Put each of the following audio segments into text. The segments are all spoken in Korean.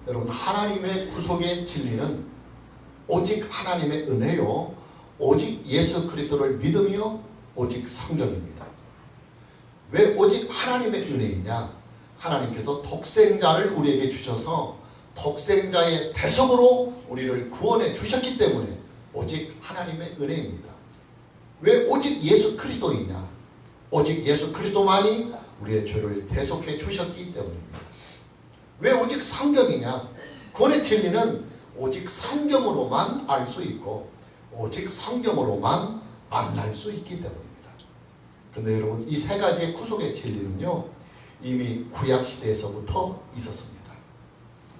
여러분, 하나님의 구속의 진리는 오직 하나님의 은혜요, 오직 예수 그리스도를 믿으며 오직 성경입니다. 왜 오직 하나님의 은혜이냐? 하나님께서 독생자를 우리에게 주셔서 독생자의 대속으로 우리를 구원해 주셨기 때문에 오직 하나님의 은혜입니다. 왜 오직 예수 그리스도이냐? 오직 예수 그리스도만이 우리의 죄를 대속해 주셨기 때문입니다. 왜 오직 성경이냐? 구원의 진리는 오직 성경으로만 알 수 있고 오직 성경으로만 만날 수 있기 때문입니다. 그런데 여러분, 이 세 가지의 구속의 진리는요, 이미 구약시대에서부터 있었습니다.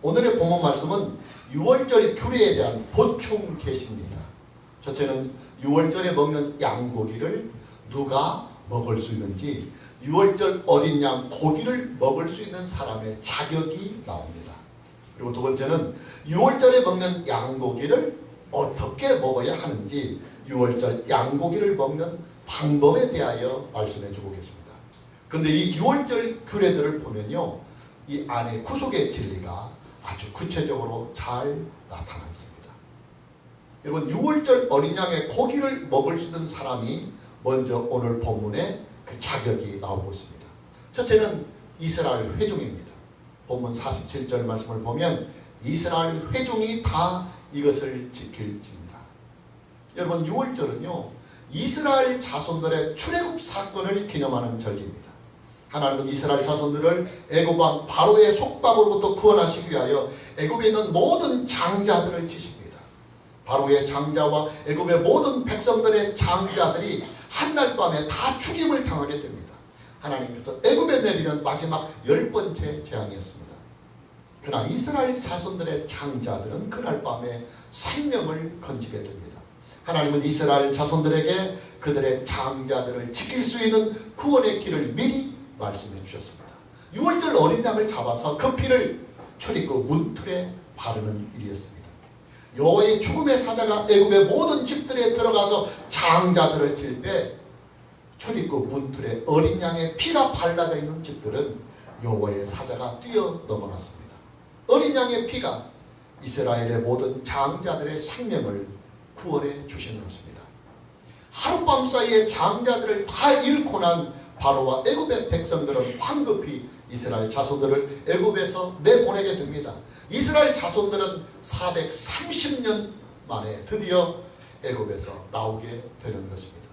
오늘의 본문 말씀은 유월절 규례에 대한 보충 계시입니다. 첫째는 유월절에 먹는 양고기를 누가 먹을 수 있는지, 유월절 어린 양 고기를 먹을 수 있는 사람의 자격이 나옵니다. 그리고 두 번째는 유월절에 먹는 양고기를 어떻게 먹어야 하는지, 유월절 양고기를 먹는 방법에 대하여 말씀해 주고 계십니다. 그런데 이 유월절 규례들을 보면요, 이 안에 구속의 진리가 아주 구체적으로 잘 나타났습니다. 여러분, 유월절 어린 양의 고기를 먹을 수 있는 사람이 먼저 오늘 본문에 그 자격이 나오고 있습니다. 첫째는 이스라엘 회중입니다. 본문 47절 말씀을 보면 이스라엘 회중이 다 이것을 지킬지니라. 여러분, 유월절은요, 이스라엘 자손들의 출애굽 사건을 기념하는 절기입니다. 하나님은 이스라엘 자손들을 애굽 왕 바로의 속박으로부터 구원하시기 위하여 애굽에 있는 모든 장자들을 치십니다. 바로의 장자와 애굽의 모든 백성들의 장자들이 한날 밤에 다 죽임을 당하게 됩니다. 하나님께서 애굽에 내리는 마지막 10번째 재앙이었습니다. 그러나 이스라엘 자손들의 장자들은 그날 밤에 생명을 건지게 됩니다. 하나님은 이스라엘 자손들에게 그들의 장자들을 지킬 수 있는 구원의 길을 미리 말씀해 주셨습니다. 유월절 어린 양을 잡아서 그 피를 출입구 문틀에 바르는 일이었습니다. 여호와의 죽음의 사자가 애굽의 모든 집들에 들어가서 장자들을 칠 때 출입구 문틀에 어린 양의 피가 발라져 있는 집들은 여호와의 사자가 뛰어 넘어갔습니다. 어린 양의 피가 이스라엘의 모든 장자들의 생명을 구원해 주신 것입니다. 하룻밤 사이에 장자들을 다 잃고 난 바로와 애굽의 백성들은 황급히 이스라엘 자손들을 애굽에서 내보내게 됩니다. 이스라엘 자손들은 430년 만에 드디어 애굽에서 나오게 되는 것입니다.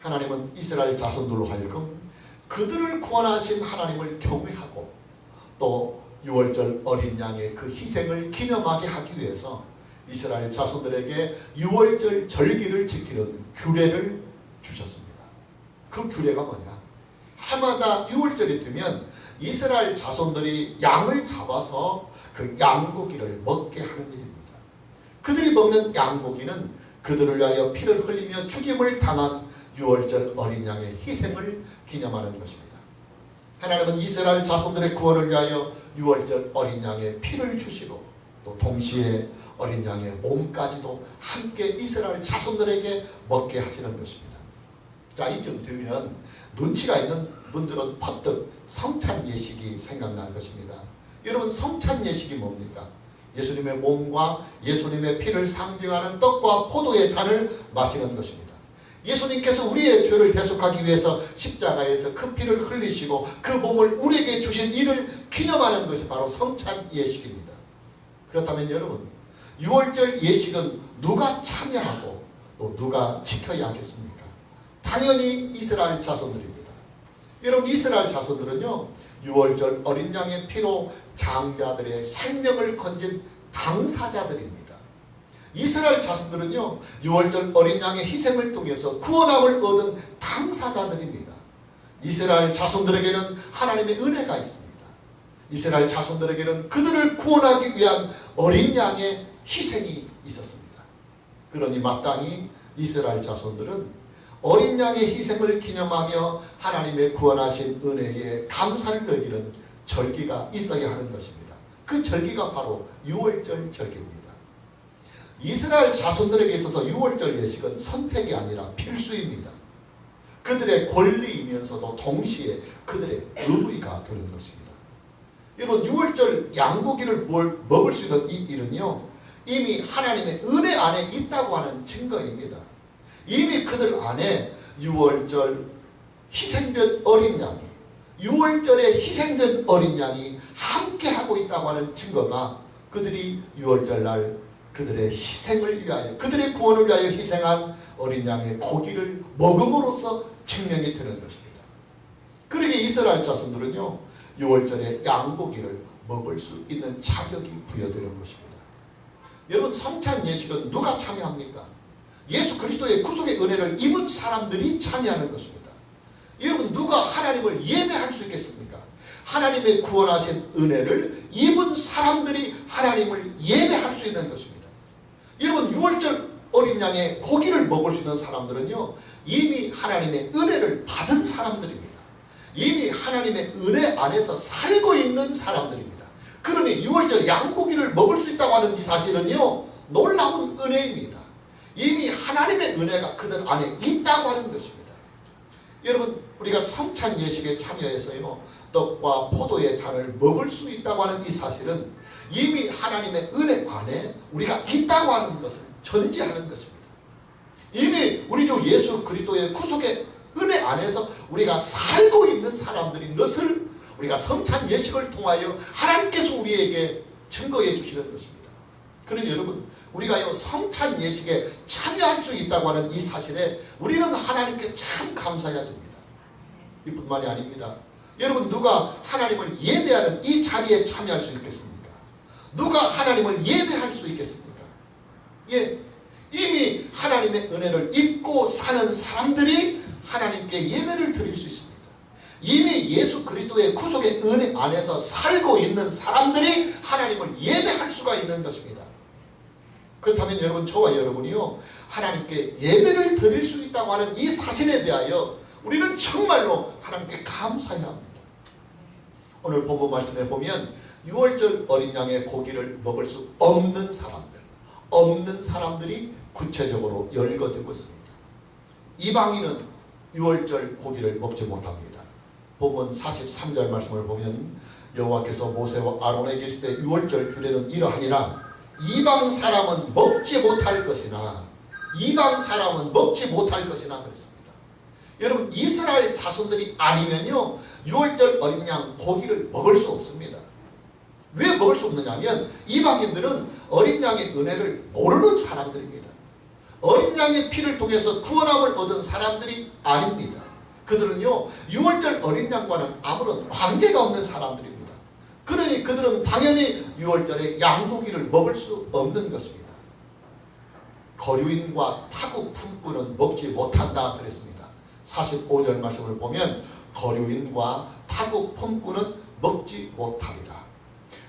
하나님은 이스라엘 자손들로 하여금 그들을 구원하신 하나님을 경외하고 또 유월절 어린 양의 그 희생을 기념하게 하기 위해서 이스라엘 자손들에게 유월절 절기를 지키는 규례를 주셨습니다. 그 규례가 뭐냐? 해마다 유월절이 되면 이스라엘 자손들이 양을 잡아서 그 양고기를 먹게 하는 일입니다. 그들이 먹는 양고기는 그들을 위하여 피를 흘리며 죽임을 당한 유월절 어린 양의 희생을 기념하는 것입니다. 하나님은 이스라엘 자손들의 구원을 위하여 유월절 어린 양의 피를 주시고 또 동시에 어린 양의 몸까지도 함께 이스라엘 자손들에게 먹게 하시는 것입니다. 자, 이쯤 되면 눈치가 있는 분들은 퍼뜩 성찬 예식이 생각날 것입니다. 여러분, 성찬 예식이 뭡니까? 예수님의 몸과 예수님의 피를 상징하는 떡과 포도의 잔을 마시는 것입니다. 예수님께서 우리의 죄를 대속하기 위해서 십자가에서 그 피를 흘리시고 그 몸을 우리에게 주신 이를 기념하는 것이 바로 성찬 예식입니다. 그렇다면 여러분, 유월절 예식은 누가 참여하고 또 누가 지켜야 하겠습니까? 당연히 이스라엘 자손들입니다. 여러분, 이스라엘 자손들은요, 유월절 어린 양의 피로 장자들의 생명을 건진 당사자들입니다. 이스라엘 자손들은요, 유월절 어린 양의 희생을 통해서 구원함을 얻은 당사자들입니다. 이스라엘 자손들에게는 하나님의 은혜가 있습니다. 이스라엘 자손들에게는 그들을 구원하기 위한 어린 양의 희생이 있었습니다. 그러니 마땅히 이스라엘 자손들은 어린 양의 희생을 기념하며 하나님의 구원하신 은혜에 감사를 드리는 절기가 있어야 하는 것입니다. 그 절기가 바로 유월절 절기입니다. 이스라엘 자손들에게 있어서 유월절 예식은 선택이 아니라 필수입니다. 그들의 권리이면서도 동시에 그들의 의무가 되는 것입니다. 여러분 6월절 양고기를 먹을 수 있는 이 일은요, 이미 하나님의 은혜 안에 있다고 하는 증거입니다. 이미 그들 안에 6월절 희생된 어린 양이, 6월절에 희생된 어린 양이 함께하고 있다고 하는 증거가 그들이 6월절 날 그들의 희생을 위하여, 그들의 구원을 위하여 희생한 어린 양의 고기를 먹음으로써 증명이 되는 것입니다. 그러게 이스라엘 자손들은요 6월절에 양고기를 먹을 수 있는 자격이 부여되는 것입니다. 여러분 성찬 예식은 누가 참여합니까? 예수 그리스도의 구속의 은혜를 입은 사람들이 참여하는 것입니다. 여러분 누가 하나님을 예배할 수 있겠습니까? 하나님의 구원하신 은혜를 입은 사람들이 하나님을 예배할 수 있는 것입니다. 여러분 6월절 어린 양의 고기를 먹을 수 있는 사람들은요 이미 하나님의 은혜를 받은 사람들입니다. 이미 하나님의 은혜 안에서 살고 있는 사람들입니다. 그러니 6월절 양고기를 먹을 수 있다고 하는 이 사실은요 놀라운 은혜입니다. 이미 하나님의 은혜가 그들 안에 있다고 하는 것입니다. 여러분 우리가 성찬 예식에 참여해서요 떡과 포도의 잔을 먹을 수 있다고 하는 이 사실은 이미 하나님의 은혜 안에 우리가 있다고 하는 것을 전제하는 것입니다. 이미 우리 주 예수 그리스도의 구속의 은혜 안에서 우리가 살고 있는 사람들인 것을 우리가 성찬 예식을 통하여 하나님께서 우리에게 증거해 주시는 것입니다. 그러니 여러분 우리가 성찬 예식에 참여할 수 있다고 하는 이 사실에 우리는 하나님께 참 감사해야 됩니다. 이뿐만이 아닙니다. 여러분 누가 하나님을 예배하는 이 자리에 참여할 수 있겠습니까? 누가 하나님을 예배할 수 있겠습니까? 예, 이미 하나님의 은혜를 입고 사는 사람들이 하나님께 예배를 드릴 수 있습니다. 이미 예수 그리스도의 구속의 은혜 안에서 살고 있는 사람들이 하나님을 예배할 수가 있는 것입니다. 그렇다면 여러분 저와 여러분이요 하나님께 예배를 드릴 수 있다고 하는 이 사실에 대하여 우리는 정말로 하나님께 감사해야 합니다. 오늘 본문 말씀에 보면 6월절 어린 양의 고기를 먹을 수 없는 사람들이 구체적으로 열거되고 있습니다. 이방인은 6월절 고기를 먹지 못합니다. 본문 43절 말씀을 보면 여호와께서 모세와 아론에게 이르시되 6월절 규례는 이러하니라 이방 사람은 먹지 못할 것이나 그랬습니다. 여러분 이스라엘 자손들이 아니면요 6월절 어린 양 고기를 먹을 수 없습니다. 왜 먹을 수 없느냐 하면 이방인들은 어린 양의 은혜를 모르는 사람들입니다. 어린 양의 피를 통해서 구원함을 얻은 사람들이 아닙니다. 그들은요 6월절 어린 양과는 아무런 관계가 없는 사람들입니다. 그러니 그들은 당연히 6월절에 양고기를 먹을 수 없는 것입니다. 거류인과 타국 품꾼은 먹지 못한다 그랬습니다. 45절 말씀을 보면 거류인과 타국 품꾼은 먹지 못하리라.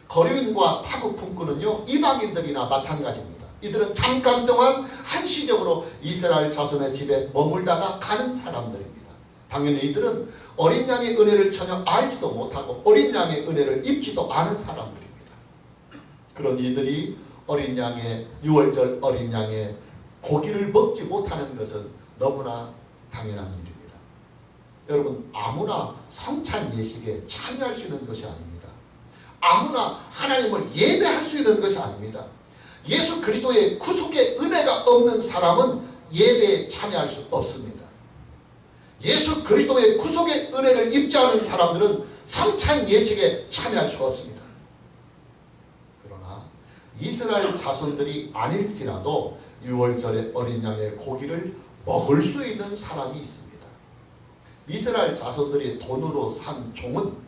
거류인과 타국 품꾼은요 이방인들이나 마찬가지입니다. 이들은 잠깐 동안 한시적으로 이스라엘 자손의 집에 머물다가 가는 사람들입니다. 당연히 이들은 어린 양의 은혜를 전혀 알지도 못하고 어린 양의 은혜를 입지도 않은 사람들입니다. 그런 이들이 어린 양의 6월절 어린 양의 고기를 먹지 못하는 것은 너무나 당연한 일입니다. 여러분 아무나 성찬 예식에 참여할 수 있는 것이 아닙니다. 아무나 하나님을 예배할 수 있는 것이 아닙니다. 예수 그리스도의 구속의 은혜가 없는 사람은 예배에 참여할 수 없습니다. 예수 그리스도의 구속의 은혜를 입지 않은 사람들은 성찬 예식에 참여할 수가 없습니다. 그러나 이스라엘 자손들이 아닐지라도 6월절의 어린 양의 고기를 먹을 수 있는 사람이 있습니다. 이스라엘 자손들이 돈으로 산 종은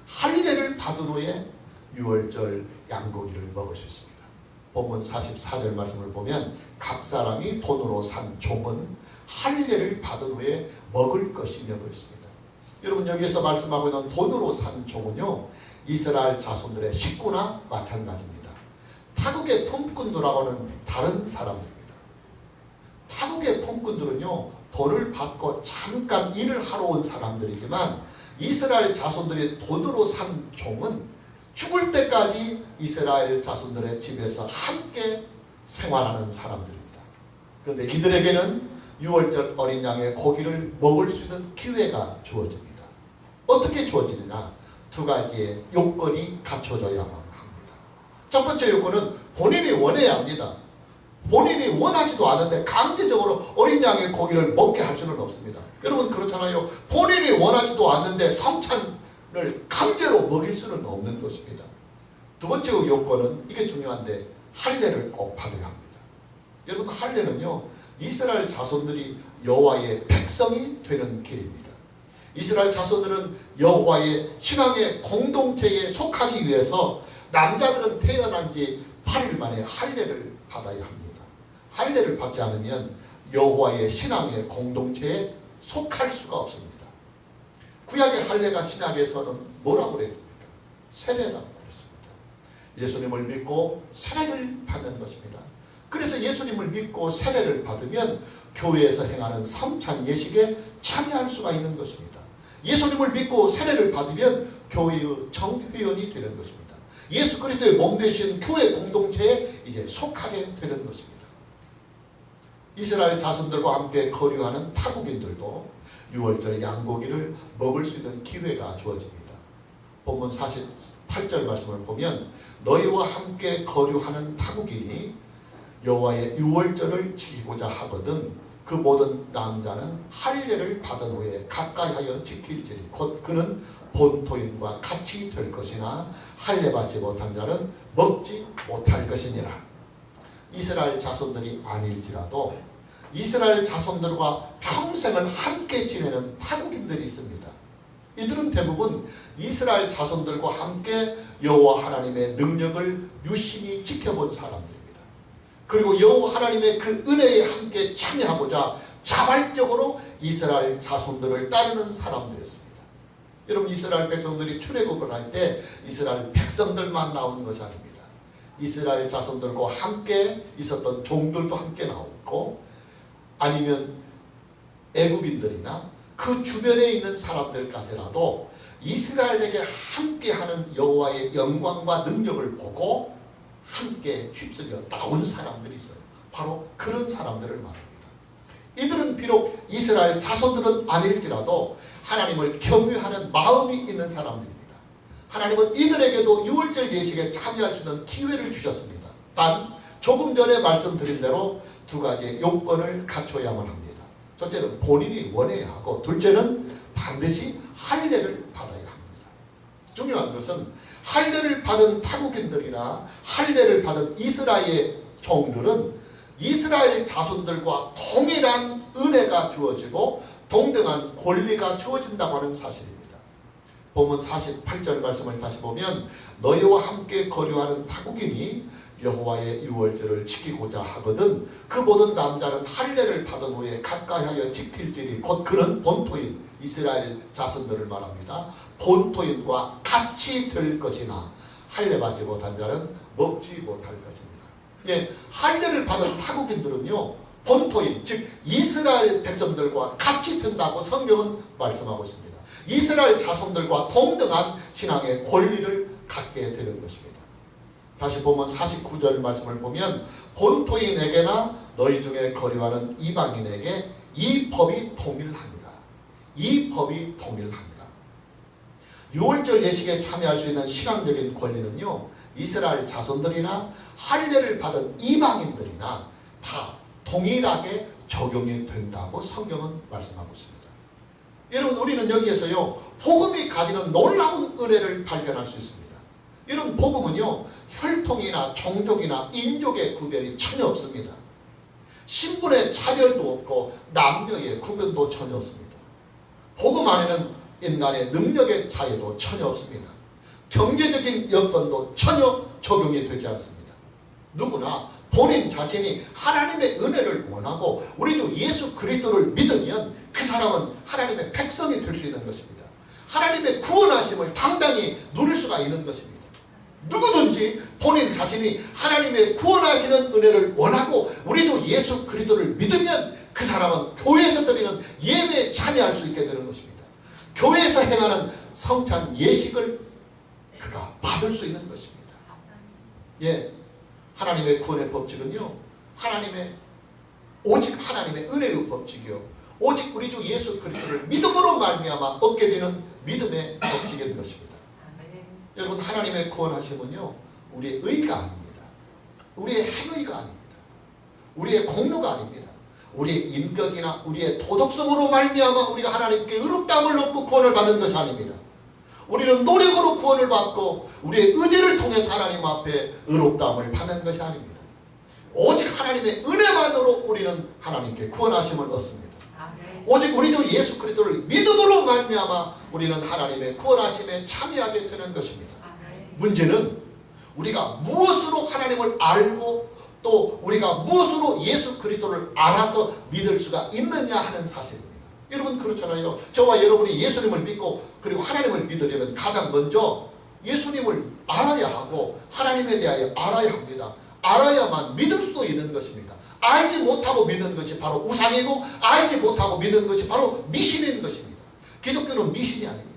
할례를 받은 후에 6월절 양고기를 먹을 수 있습니다. 본문 44절 말씀을 보면 각 사람이 돈으로 산 종은 할례를 받은 후에 먹을 것이며 그랬습니다. 여러분 여기에서 말씀하고 있는 돈으로 산 종은요 이스라엘 자손들의 식구나 마찬가지입니다. 타국의 품꾼들하고는 다른 사람들입니다. 타국의 품꾼들은요 돈을 받고 잠깐 일을 하러 온 사람들이지만 이스라엘 자손들이 돈으로 산 종은 죽을 때까지 이스라엘 자손들의 집에서 함께 생활하는 사람들입니다. 그런데 이들에게는 6월절 어린 양의 고기를 먹을 수 있는 기회가 주어집니다. 어떻게 주어지느냐? 두 가지의 요건이 갖춰져야만 합니다. 첫 번째 요건은 본인이 원해야 합니다. 본인이 원하지도 않은데 강제적으로 어린 양의 고기를 먹게 할 수는 없습니다. 여러분 그렇잖아요. 본인이 원하지도 않는데 성찬을 강제로 먹일 수는 없는 것입니다. 두 번째 요건은, 이게 중요한데, 할례를 꼭 받아야 합니다. 여러분 할례는요, 이스라엘 자손들이 여호와의 백성이 되는 길입니다. 이스라엘 자손들은 여호와의 신앙의 공동체에 속하기 위해서 남자들은 태어난 지 8일 만에 할례를 받아야 합니다. 할례를 받지 않으면 여호와의 신앙의 공동체에 속할 수가 없습니다. 구약의 할례가 신약에서는 뭐라고 그랬습니까? 세례라고 그랬습니다. 예수님을 믿고 세례를 받는 것입니다. 그래서 예수님을 믿고 세례를 받으면 교회에서 행하는 성찬 예식에 참여할 수가 있는 것입니다. 예수님을 믿고 세례를 받으면 교회의 정회원이 되는 것입니다. 예수 그리스도의 몸 되신 교회 공동체에 이제 속하게 되는 것입니다. 이스라엘 자손들과 함께 거류하는 타국인들도 6월절 양고기를 먹을 수 있는 기회가 주어집니다. 본문 48절 말씀을 보면 너희와 함께 거류하는 타국인이 여호와의 6월절을 지키고자 하거든 그 모든 남자는 할례를 받은 후에 가까이하여 지킬지니 곧 그는 본토인과 같이 될 것이나 할례 받지 못한 자는 먹지 못할 것이니라. 이스라엘 자손들이 아닐지라도 이스라엘 자손들과 평생을 함께 지내는 타국인들이 있습니다. 이들은 대부분 이스라엘 자손들과 함께 여호와 하나님의 능력을 유심히 지켜본 사람들입니다. 그리고 여호와 하나님의 그 은혜에 함께 참여하고자 자발적으로 이스라엘 자손들을 따르는 사람들이었습니다. 여러분 이스라엘 백성들이 출애굽을 할 때 이스라엘 백성들만 나오는 것이 아닙니다. 이스라엘 자손들과 함께 있었던 종들도 함께 나오고 아니면 애굽인들이나 그 주변에 있는 사람들까지라도 이스라엘에게 함께하는 여호와의 영광과 능력을 보고 함께 휩쓸려 나온 사람들이 있어요. 바로 그런 사람들을 말합니다. 이들은 비록 이스라엘 자손들은 아닐지라도 하나님을 경외하는 마음이 있는 사람들입니다. 하나님은 이들에게도 6월절 예식에 참여할 수 있는 기회를 주셨습니다. 단 조금 전에 말씀드린 대로 두 가지의 요건을 갖춰야만 합니다. 첫째는 본인이 원해야 하고 둘째는 반드시 할례를 받아야 합니다. 중요한 것은 할례를 받은 타국인들이나 할례를 받은 이스라엘 종들은 이스라엘 자손들과 동일한 은혜가 주어지고 동등한 권리가 주어진다고 하는 사실입니다. 본문 48절 말씀을 다시 보면 너희와 함께 거류하는 타국인이 여호와의 6월절을 지키고자 하거든 그 모든 남자는 할례를 받은 후에 가까이하여 지킬지니 곧 그는 본토인 이스라엘 자손들을 말합니다. 본토인과 같이 될 것이나 할례 받지 못한 자는 먹지 못할 것입니다. 예, 할례를 받은 타국인들은요 본토인 즉 이스라엘 백성들과 같이 된다고 성경은 말씀하고 있습니다. 이스라엘 자손들과 동등한 신앙의 권리를 갖게 되는 것입니다. 다시 보면 49절 말씀을 보면 본토인에게나 너희 중에 거류하는 이방인에게 이 법이 동일하니라. 이 법이 동일하니라. 6월절 예식에 참여할 수 있는 신앙적인 권리는요 이스라엘 자손들이나 할례를 받은 이방인들이나 다 동일하게 적용이 된다고 성경은 말씀하고 있습니다. 여러분 우리는 여기에서요 복음이 가지는 놀라운 은혜를 발견할 수 있습니다. 이런 복음은요 혈통이나 종족이나 인종의 구별이 전혀 없습니다. 신분의 차별도 없고 남녀의 구별도 전혀 없습니다. 복음 안에는 인간의 능력의 차이도 전혀 없습니다. 경제적인 여건도 전혀 적용이 되지 않습니다. 누구나 본인 자신이 하나님의 은혜를 원하고 우리 주 예수 그리스도를 믿으면 그 사람은 하나님의 백성이 될 수 있는 것입니다. 하나님의 구원하심을 당당히 누릴 수가 있는 것입니다. 누구든지 본인 자신이 하나님의 구원하시는 은혜를 원하고 우리 주 예수 그리스도를 믿으면 그 사람은 교회에서 드리는 예배에 참여할 수 있게 되는 것입니다. 교회에서 행하는 성찬 예식을 그가 받을 수 있는 것입니다. 예, 하나님의 구원의 법칙은요 오직 하나님의 은혜의 법칙이요 오직 우리 주 예수 그리스도를 믿음으로 말미암아 얻게 되는 믿음의 법칙이 된 것입니다. 여러분, 하나님의 구원하심은요, 우리의 의가 아닙니다. 우리의 행위가 아닙니다. 우리의 공로가 아닙니다. 우리의 인격이나 우리의 도덕성으로 말미암아 우리가 하나님께 의롭다함을 얻고 구원을 받는 것이 아닙니다. 우리는 노력으로 구원을 받고 우리의 의지를 통해서 하나님 앞에 의롭다함을 받는 것이 아닙니다. 오직 하나님의 은혜만으로 우리는 하나님께 구원하심을 얻습니다. 오직 우리 주 예수 그리스도를 믿음으로 말미암아 우리는 하나님의 구원하심에 참여하게 되는 것입니다. 문제는 우리가 무엇으로 하나님을 알고 또 우리가 무엇으로 예수 그리스도를 알아서 믿을 수가 있느냐 하는 사실입니다. 여러분, 그렇잖아요. 저와 여러분이 예수님을 믿고 그리고 하나님을 믿으려면 가장 먼저 예수님을 알아야 하고 하나님에 대하여 알아야 합니다. 알아야만 믿을 수도 있는 것입니다. 알지 못하고 믿는 것이 바로 우상이고 알지 못하고 믿는 것이 바로 미신인 것입니다. 기독교는 미신이 아닙니다.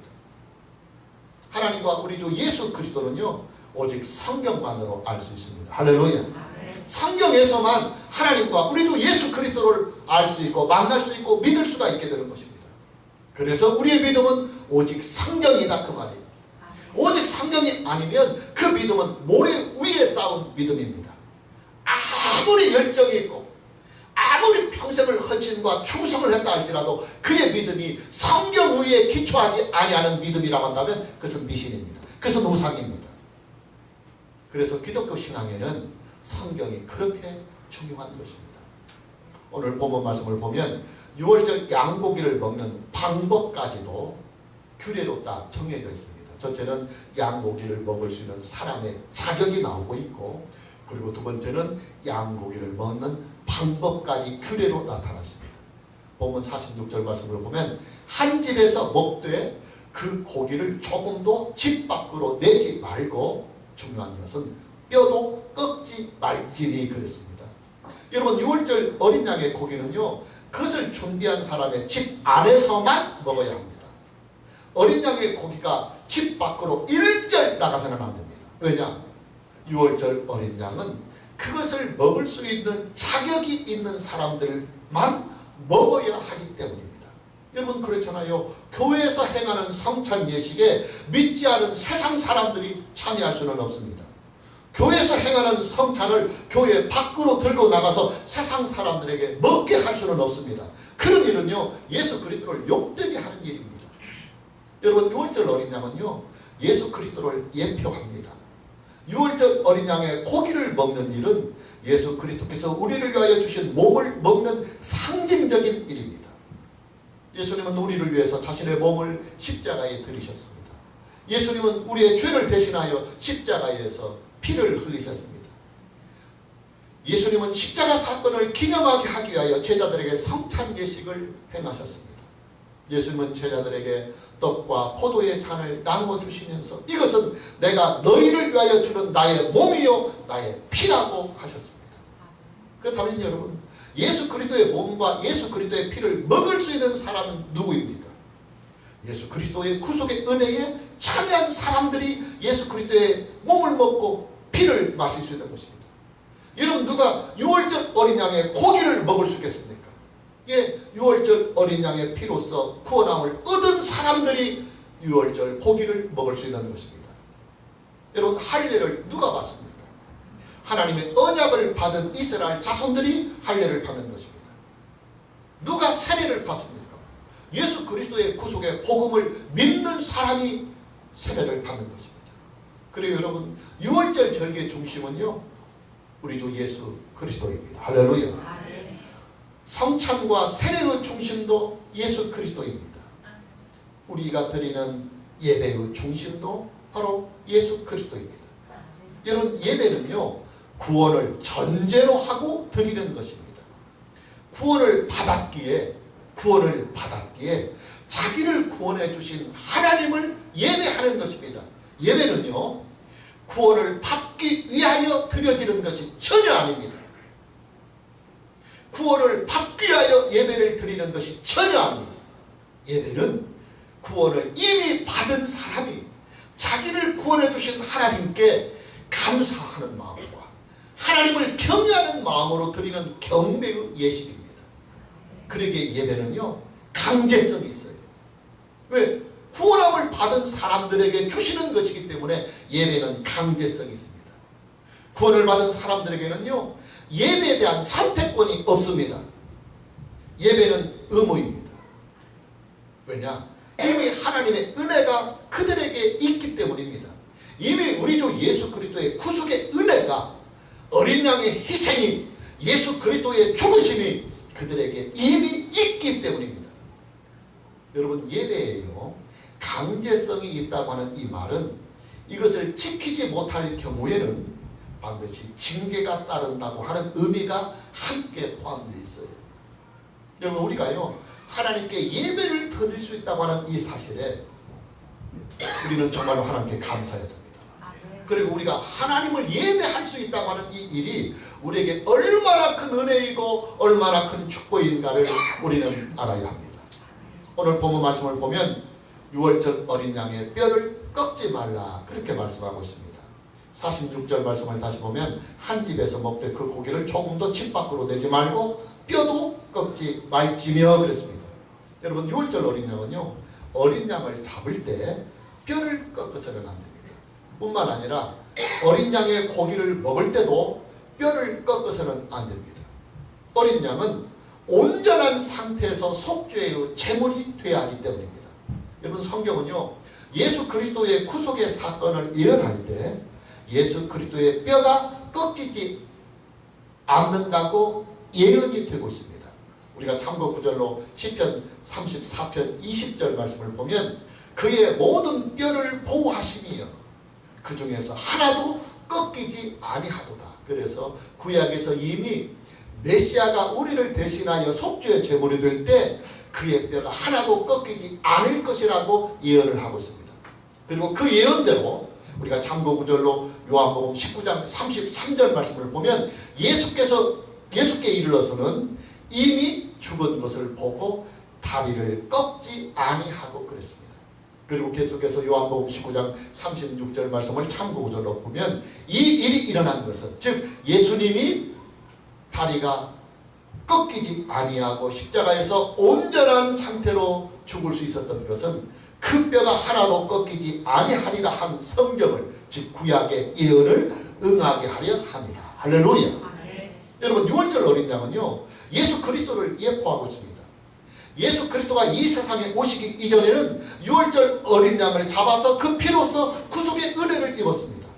하나님과 우리 주 예수 그리스도는요, 오직 성경만으로 알 수 있습니다. 할렐루야. 성경에서만 하나님과 우리 주 예수 그리스도를 알 수 있고 만날 수 있고 믿을 수가 있게 되는 것입니다. 그래서 우리의 믿음은 오직 성경이다 그 말이에요. 오직 성경이 아니면 그 믿음은 모래 위에 쌓은 믿음입니다. 아무리 열정이 있고 아무리 평생을 헌신과 충성을 했다 할지라도 그의 믿음이 성경 위에 기초하지 아니하는 믿음이라고 한다면 그것은 미신입니다. 그것은 우상입니다. 그래서 기독교 신앙에는 성경이 그렇게 중요한 것입니다. 오늘 본문 말씀을 보면 6월절 양고기를 먹는 방법까지도 규례로 딱 정해져 있습니다. 첫째는 양고기를 먹을 수 있는 사람의 자격이 나오고 있고, 그리고 두 번째는 양고기를 먹는 방법까지 규례로 나타났습니다. 본문 46절 말씀을 보면 한 집에서 먹되 그 고기를 조금도 집 밖으로 내지 말고, 중요한 것은 뼈도 꺾지 말지니 그랬습니다. 여러분, 6월절 어린 양의 고기는요, 그것을 준비한 사람의 집 안에서만 먹어야 합니다. 어린 양의 고기가 집 밖으로 일절 나가서는 안 됩니다. 왜냐? 6월절 어린 양은 그것을 먹을 수 있는 자격이 있는 사람들만 먹어야 하기 때문입니다. 여러분, 그렇잖아요. 교회에서 행하는 성찬 예식에 믿지 않은 세상 사람들이 참여할 수는 없습니다. 교회에서 행하는 성찬을 교회 밖으로 들고 나가서 세상 사람들에게 먹게 할 수는 없습니다. 그런 일은요, 예수 그리스도를 욕되게 하는 일입니다. 여러분, 6월절 어린 양은요, 예수 그리스도를 예표합니다. 6월절 어린 양의 고기를 먹는 일은 예수 그리스도께서 우리를 위하여 주신 몸을 먹는 상징적인 일입니다. 예수님은 우리를 위해서 자신의 몸을 십자가에 들이셨습니다. 예수님은 우리의 죄를 대신하여 십자가에서 피를 흘리셨습니다. 예수님은 십자가 사건을 기념하게 하기 위하여 제자들에게 성찬 예식을 행하셨습니다. 예수님은 제자들에게 떡과 포도의 잔을 나누어 주시면서 이것은 내가 너희를 위하여 주는 나의 몸이요 나의 피라고 하셨습니다. 그렇다면 여러분, 예수 그리스도의 몸과 예수 그리스도의 피를 먹을 수 있는 사람은 누구입니까? 예수 그리스도의 구속의 은혜에 참여한 사람들이 예수 그리스도의 몸을 먹고 피를 마실 수 있는 것입니다. 여러분, 누가 6월절 어린 양의 고기를 먹을 수 있겠습니까? 예, 6월절 어린 양의 피로서 구원함을 얻은 사람들이 6월절 고기를 먹을 수 있는 것입니다. 여러분, 할례를 누가 받습니까? 하나님의 언약을 받은 이스라엘 자손들이 할례를 받는 것입니다. 누가 세례를 받습니까? 예수 그리스도의 구속의 복음을 믿는 사람이 세례를 받는 것입니다. 그리고 여러분, 6월절 절기의 중심은요, 우리 주 예수 그리스도입니다. 할렐루야. 성찬과 세례의 중심도 예수 그리스도입니다. 우리가 드리는 예배의 중심도 바로 예수 그리스도입니다. 여러분, 예배는요, 구원을 전제로 하고 드리는 것입니다. 구원을 받았기에 자기를 구원해 주신 하나님을 예배하는 것입니다. 예배는요, 구원을 받기 위하여 드려지는 것이 전혀 아닙니다. 구원을 받기 위하여 예배를 드리는 것이 전혀 아닙니다. 예배는 구원을 이미 받은 사람이 자기를 구원해 주신 하나님께 감사하는 마음과 하나님을 경외하는 마음으로 드리는 경배의 예식입니다. 그러기에 예배는요 강제성이 있어요. 왜? 구원함을 받은 사람들에게 주시는 것이기 때문에 예배는 강제성이 있습니다. 구원을 받은 사람들에게는요 예배에 대한 선택권이 없습니다. 예배는 의무입니다. 왜냐? 이미 하나님의 은혜가 그들에게 있기 때문입니다. 이미 우리 주 예수 그리스도의 구속의 은혜가, 어린 양의 희생이, 예수 그리스도의 죽으심이 그들에게 이미 있기 때문입니다. 여러분, 예배에요 강제성이 있다고 하는 이 말은 이것을 지키지 못할 경우에는 반드시 징계가 따른다고 하는 의미가 함께 포함되어 있어요. 여러분, 우리가요 하나님께 예배를 드릴 수 있다고 하는 이 사실에 우리는 정말로 하나님께 감사해야 됩니다. 그리고 우리가 하나님을 예배할 수 있다고 하는 이 일이 우리에게 얼마나 큰 은혜이고 얼마나 큰 축복인가를 우리는 알아야 합니다. 오늘 본문 말씀을 보면 6월절 어린 양의 뼈를 꺾지 말라 그렇게 말씀하고 있습니다. 46절 말씀을 다시 보면 한 집에서 먹되 그 고기를 조금도 집 밖으로 내지 말고 뼈도 꺾지 말지며 그랬습니다. 여러분, 6월절 어린 양은요 어린 양을 잡을 때 뼈를 꺾어서는 안 됩니다. 뿐만 아니라 어린 양의 고기를 먹을 때도 뼈를 꺾어서는 안 됩니다. 어린 양은 온전한 상태에서 속죄의 제물이 되어야 하기 때문입니다. 여러분, 성경은요 예수 그리스도의 구속의 사건을 예언할 때 예수 그리스도의 뼈가 꺾이지 않는다고 예언이 되고 있습니다. 우리가 참고 구절로 시편 34편 20절 말씀을 보면 그의 모든 뼈를 보호하시니여 그 중에서 하나도 꺾이지 아니하도다. 그래서 구약에서 이미 메시아가 우리를 대신하여 속죄의 제물이 될 때 그의 뼈가 하나도 꺾이지 않을 것이라고 예언을 하고 있습니다. 그리고 그 예언대로 우리가 참고 구절로 요한복음 19장 33절 말씀을 보면 예수께 이르러서는 이미 죽은 것을 보고 다리를 꺾지 아니하고 그랬습니다. 그리고 계속해서 요한복음 19장 36절 말씀을 참고 구절로 보면 이 일이 일어난 것은, 즉 예수님이 다리가 꺾이지 아니하고 십자가에서 온전한 상태로 죽을 수 있었던 것은 그 뼈가 하나도 꺾이지 아니하리라 한 성경을, 즉 구약의 예언을 응하게 하려 합니다. 할렐루야. 여러분, 6월절 어린 양은요 예수 그리스도를 예표하고 있습니다. 예수 그리스도가 이 세상에 오시기 이전에는 6월절 어린 양을 잡아서 그 피로써 구속의 은혜를 입었습니다.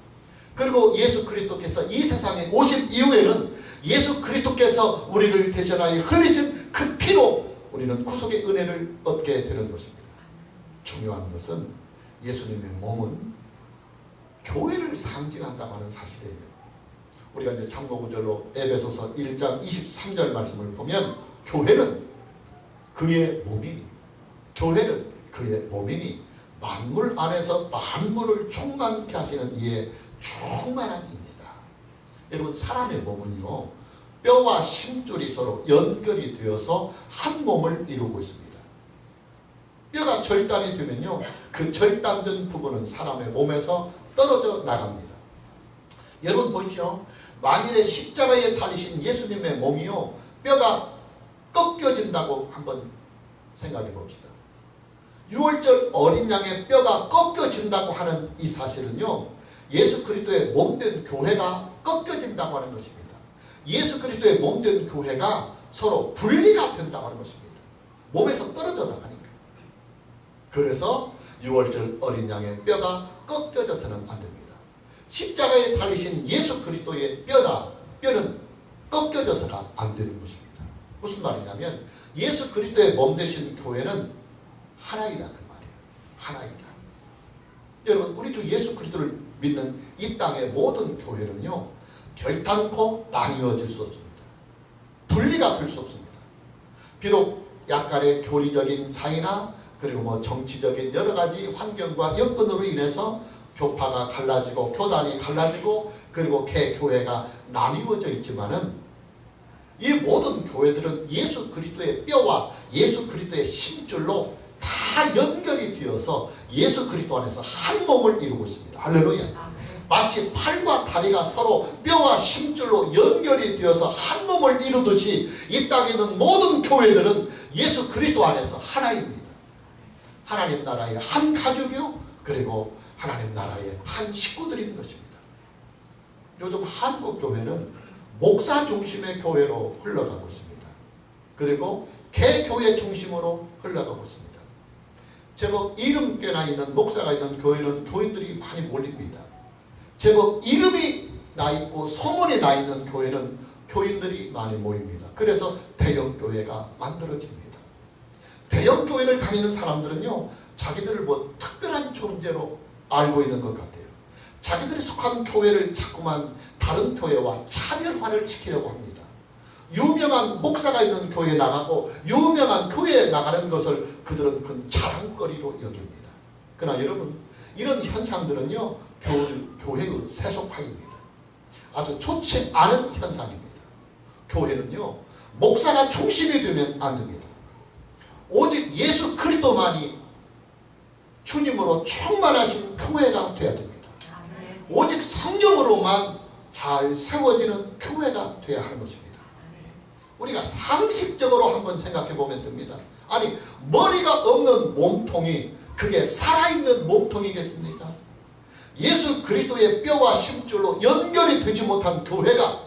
그리고 예수 그리스도께서 이 세상에 오신 이후에는 예수 그리스도께서 우리를 대신하여 흘리신 그 피로 우리는 구속의 은혜를 얻게 되는 것입니다. 중요한 것은 예수님의 몸은 교회를 상징한다고 하는 사실이에요. 우리가 이제 참고 구절로 에베소서 1장 23절 말씀을 보면 교회는 그의 몸이니 만물 안에서 만물을 충만케 하시는 이의 충만한 입니다. 여러분, 사람의 몸은요 뼈와 심줄이 서로 연결이 되어서 한 몸을 이루고 있습니다. 뼈가 절단이 되면요 그 절단된 부분은 사람의 몸에서 떨어져 나갑니다. 여러분 보십시오. 만일에 십자가에 달리신 예수님의 몸이요 뼈가 꺾여진다고 한번 생각해 봅시다. 6월절 어린 양의 뼈가 꺾여진다고 하는 이 사실은요 예수 그리스도의 몸된 교회가 꺾여진다고 하는 것입니다. 예수 그리스도의 몸된 교회가 서로 분리가 된다고 하는 것입니다. 몸에서 떨어져 나가니까. 그래서 6월절 어린 양의 뼈가 꺾여져서는 안 됩니다. 십자가에 달리신 예수 그리스도의 뼈는 꺾여져서가 안 되는 것입니다. 무슨 말이냐면 예수 그리스도의 몸 되신 교회는 하나이다 그 말이에요. 하나이다. 여러분, 우리 주 예수 그리스도를 믿는 이 땅의 모든 교회는요 결단코 나뉘어질 수 없습니다. 분리가 될 수 없습니다. 비록 약간의 교리적인 차이나 그리고 정치적인 여러 가지 환경과 여건으로 인해서 교파가 갈라지고 교단이 갈라지고 그리고 개교회가 나뉘어져 있지만은 이 모든 교회들은 예수 그리스도의 뼈와 예수 그리스도의 심줄로 다 연결이 되어서 예수 그리스도 안에서 한 몸을 이루고 있습니다. 할렐루야. 마치 팔과 다리가 서로 뼈와 심줄로 연결이 되어서 한 몸을 이루듯이 이 땅에 있는 모든 교회들은 예수 그리스도 안에서 하나입니다. 하나님 나라의 한 가족이요, 그리고 하나님 나라의 한 식구들인 것입니다. 요즘 한국 교회는 목사 중심의 교회로 흘러가고 있습니다. 그리고 개교회 중심으로 흘러가고 있습니다. 제법 이름께나 있는 목사가 있는 교회는 교인들이 많이 몰립니다. 제법 이름이 나 있고 소문이 나 있는 교회는 교인들이 많이 모입니다. 그래서 대형교회가 만들어집니다. 대형교회를 다니는 사람들은요, 자기들을 뭐 특별한 존재로 알고 있는 것 같아요. 자기들이 속한 교회를 자꾸만 다른 교회와 차별화를 시키려고 합니다. 유명한 목사가 있는 교회에 나가고 유명한 교회에 나가는 것을 그들은 그 자랑거리로 여깁니다. 그러나 여러분, 이런 현상들은요, 교회의 세속화입니다. 아주 좋지 않은 현상입니다. 교회는요, 목사가 중심이 되면 안 됩니다. 오직 예수 그리스도만이 주님으로 충만하신 교회가 되어야 됩니다. 오직 성령으로만 잘 세워지는 교회가 되어야 하는 것입니다. 우리가 상식적으로 한번 생각해 보면 됩니다. 아니, 머리가 없는 몸통이 그게 살아있는 몸통이겠습니까? 예수 그리스도의 뼈와 심줄로 연결이 되지 못한 교회가,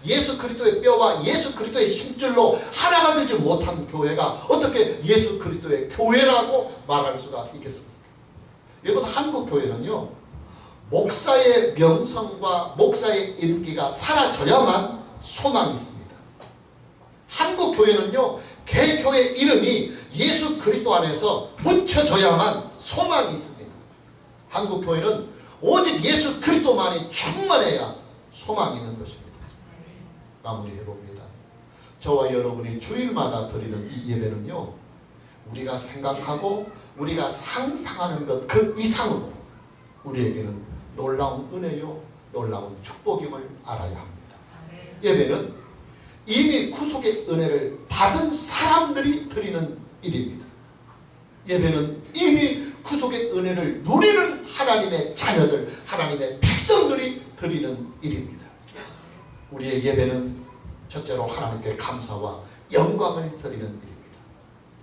예수 그리스도의 뼈와 예수 그리스도의 심줄로 하나가 되지 못한 교회가 어떻게 예수 그리스도의 교회라고 말할 수가 있겠습니까? 여러분, 한국 교회는요, 목사의 명성과 목사의 인기가 사라져야만 소망이 있습니다. 한국 교회는요, 개교회 이름이 예수 그리스도 안에서 묻혀져야만 소망이 있습니다. 한국 교회는 오직 예수 그리스도만이 충만해야 소망이 있는 것입니다. 마무리해 봅니다. 저와 여러분이 주일마다 드리는 이 예배는요, 우리가 생각하고 우리가 상상하는 것 그 이상으로 우리에게는 놀라운 은혜요, 놀라운 축복임을 알아야 합니다. 예배는 이미 구속의 은혜를 받은 사람들이 드리는 일입니다. 예배는 이미 구속의 은혜를 누리는 하나님의 자녀들, 하나님의 백성들이 드리는 일입니다. 우리의 예배는 첫째로 하나님께 감사와 영광을 드리는 일입니다.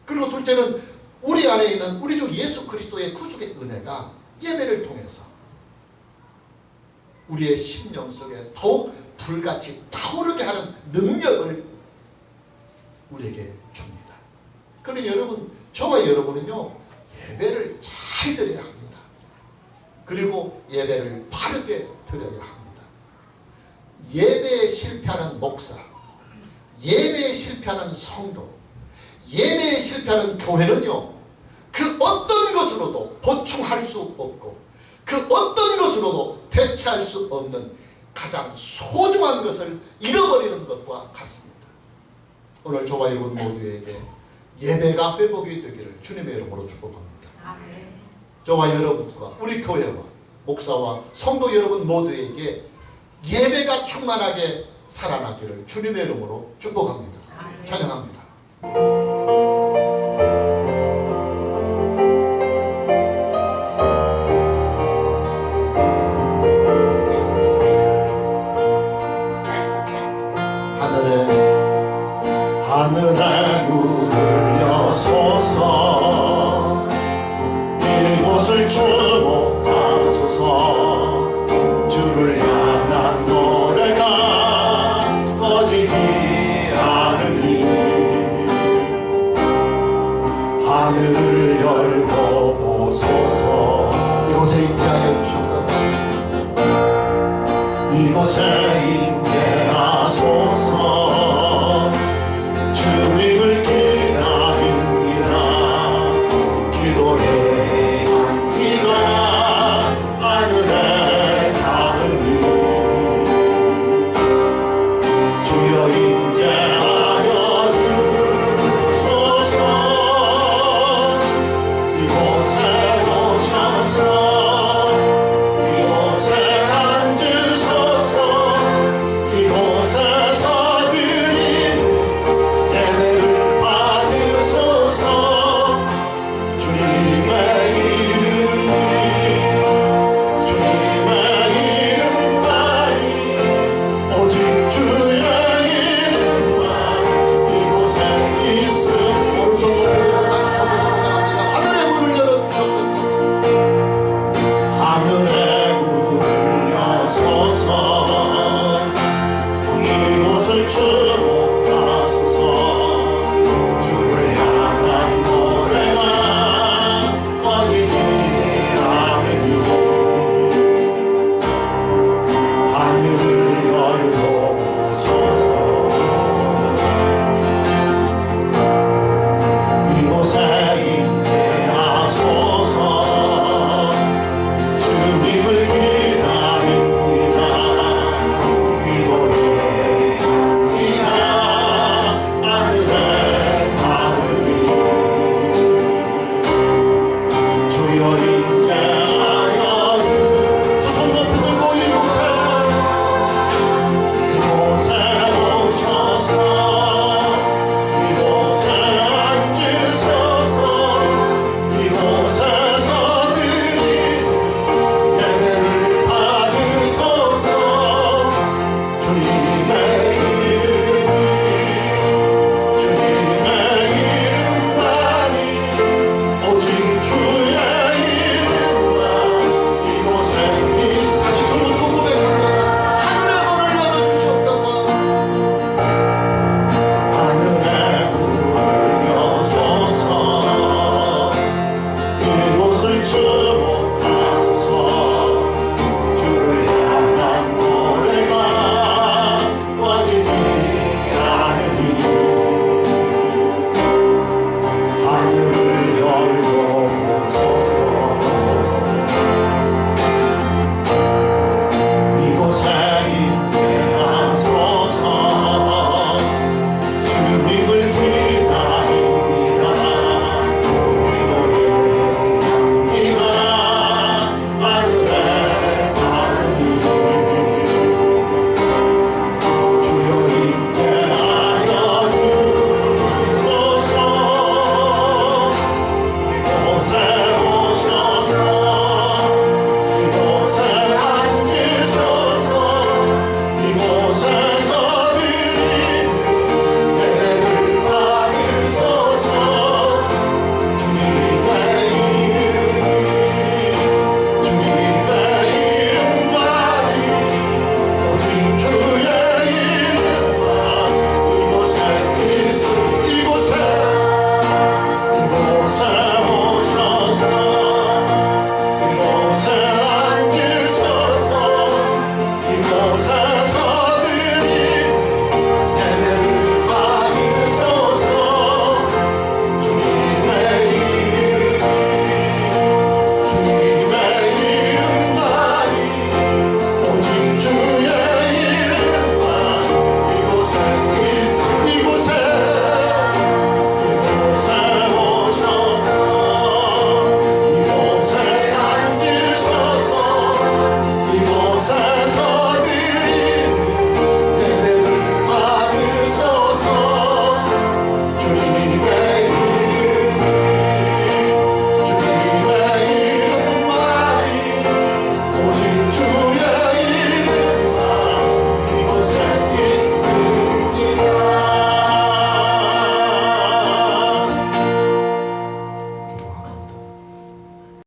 그리고 둘째는 우리 안에 있는 우리 주 예수 그리스도의 구속의 은혜가 예배를 통해서 우리의 심령 속에 더욱 불같이 타오르게 하는 능력을 우리에게 줍니다. 그러니 여러분, 저와 여러분은요, 예배를 잘 드려야 합니다. 그리고 예배를 바르게 드려야 합니다. 예배에 실패하는 목사, 예배에 실패하는 성도, 예배에 실패하는 교회는요, 그 어떤 것으로도 보충할 수 없고 그 어떤 것으로도 대체할 수 없는 가장 소중한 것을 잃어버리는 것과 같습니다. 오늘 저와 여러분 모두에게 예배가 회복이 되기를 주님의 이름으로 축복합니다. 저와 여러분과 우리 교회와 목사와 성도 여러분 모두에게 예배가 충만하게 살아나기를 주님의 이름으로 축복합니다. 찬양합니다.